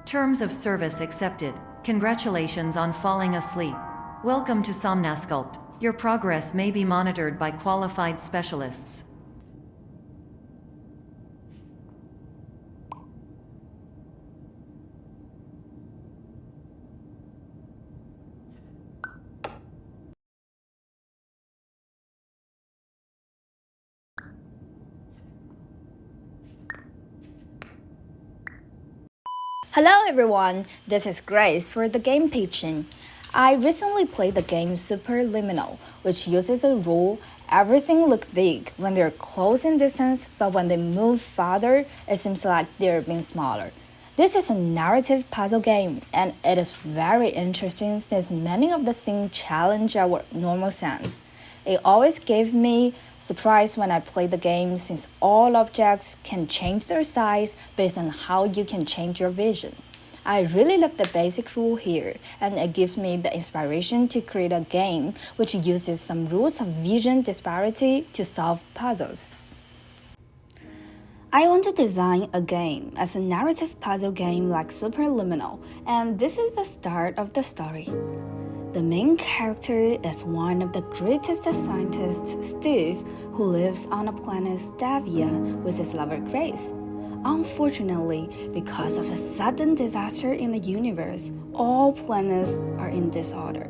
Terms of service accepted. Congratulations on falling asleep. Welcome to Somnasculpt. Your progress may be monitored by qualified specialists. Hello everyone, this is Grace for the game pitching. I recently played the game Superliminal, which uses a rule everything look big when they're close in distance, but when they move farther, it seems like they're being smaller. This is a narrative puzzle game, and it is very interesting since many of the scenes challenge our normal sense. It always gave me surprise when I play the game since all objects can change their size based on how you can change your vision. I really love the basic rule here, and it gives me the inspiration to create a game which uses some rules of vision disparity to solve puzzles. I want to design a game as a narrative puzzle game like Superliminal, and this is the start of the story. The main character is one of the greatest scientists, Steve, who lives on a planet Stavia with his lover Grace. Unfortunately, because of a sudden disaster in the universe, all planets are in disorder.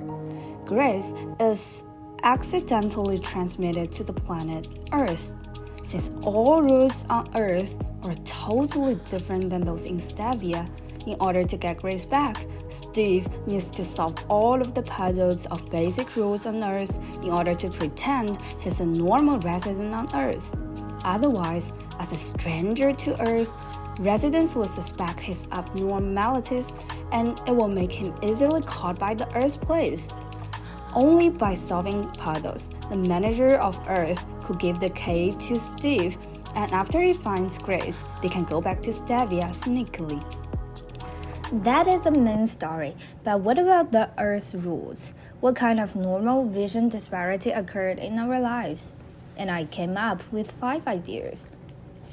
Grace is accidentally transmitted to the planet Earth. Since all rules on Earth are totally different than those in Stavia, in order to get Grace back, Steve needs to solve all of the puzzles of basic rules on Earth in order to pretend he's a normal resident on Earth. Otherwise, as a stranger to Earth, residents will suspect his abnormalities and it will make him easily caught by the Earth police. Only by solving puzzles, the manager of Earth could give the key to Steve, and after he finds Grace, they can go back to Stavia sneakily. That is the main story, but what about the Earth's rules? What kind of normal vision disparity occurred in our lives? And I came up with 5 ideas.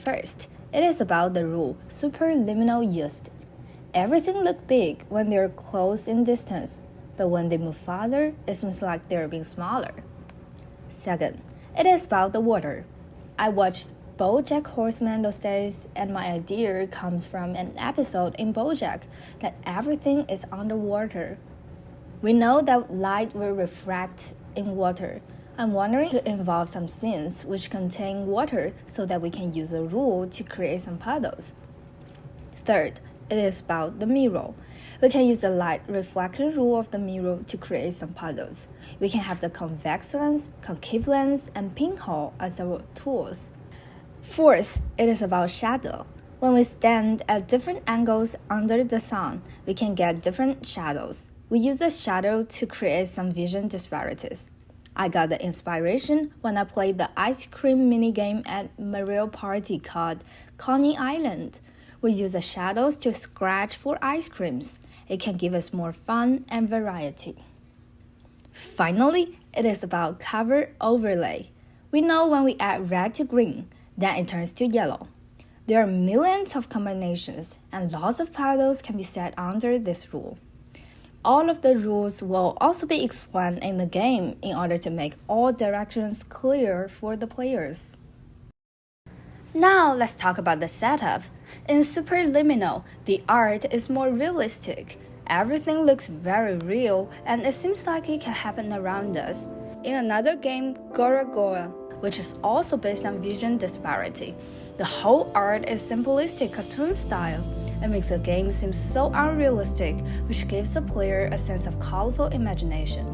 First, it is about the rule Superliminal used. Everything looks big when they're close in distance, but when they move farther, it seems like they're being smaller. Second, it is about the water. I watched BoJack Horseman those days, and my idea comes from an episode in BoJack that everything is underwater. We know that light will refract in water. I'm wondering to involve some scenes which contain water so that we can use a rule to create some puzzles. Third, it is about the mirror. We can use the light reflection rule of the mirror to create some puzzles. We can have the convex lens, concave lens, and pinhole as our tools. Fourth, it is about shadow. When we stand at different angles under the sun, we can get different shadows. We use the shadow to create some vision disparities. I got the inspiration when I played the ice cream minigame at Mario Party called Coney Island. We use the shadows to scratch for ice creams. It can give us more fun and variety. Finally, it is about cover overlay. We know when we add red to green, then it turns to yellow. There are millions of combinations, and lots of puzzles can be set under this rule. All of the rules will also be explained in the game in order to make all directions clear for the players. Now let's talk about the setup. In Superliminal, the art is more realistic. Everything looks very real, and it seems like it can happen around us. In another game, Gora Gora, which is also based on vision disparity, the whole art is simplistic cartoon style. It makes the game seem so unrealistic, which gives the player a sense of colorful imagination.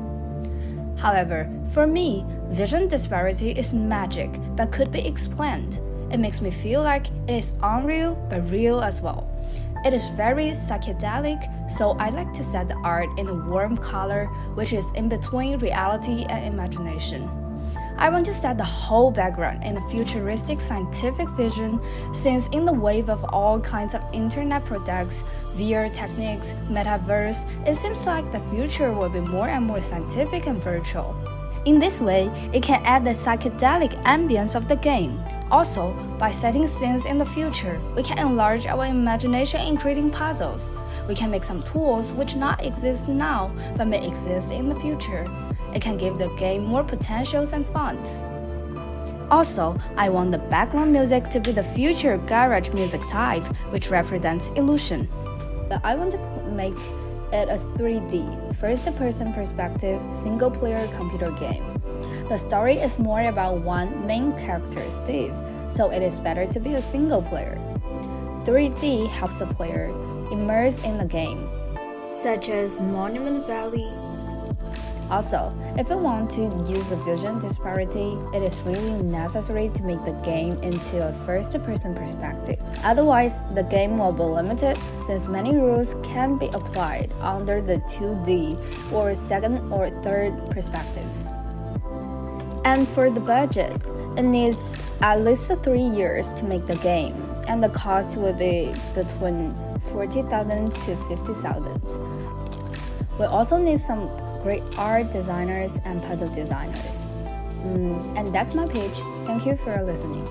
However, for me, vision disparity is magic but could be explained. It makes me feel like it is unreal but real as well. It is very psychedelic, so I like to set the art in a warm color, which is in between reality and imagination. I want to set the whole background in a futuristic scientific vision, since in the wave of all kinds of internet products, VR techniques, metaverse, it seems like the future will be more and more scientific and virtual. In this way, it can add the psychedelic ambience of the game. Also, by setting scenes in the future, we can enlarge our imagination in creating puzzles. We can make some tools which not exist now but may exist in the future. It can give the game more potentials and fun. Also, I want the background music to be the future garage music type, which represents illusion. I want to make it a 3D, first-person perspective, single-player computer game. The story is more about one main character, Steve, so it is better to be a single player. 3D helps the player immerse in the game, such as Monument Valley. Also, if we want to use a vision disparity, it is really necessary to make the game into a first-person perspective. Otherwise, the game will be limited since many rules can be applied under the 2D or second or third perspectives. And for the budget, it needs at least 3 years to make the game, and the cost will be between 40,000 to 50,000. We also need some great art designers and puzzle designers. And that's my pitch. Thank you for listening.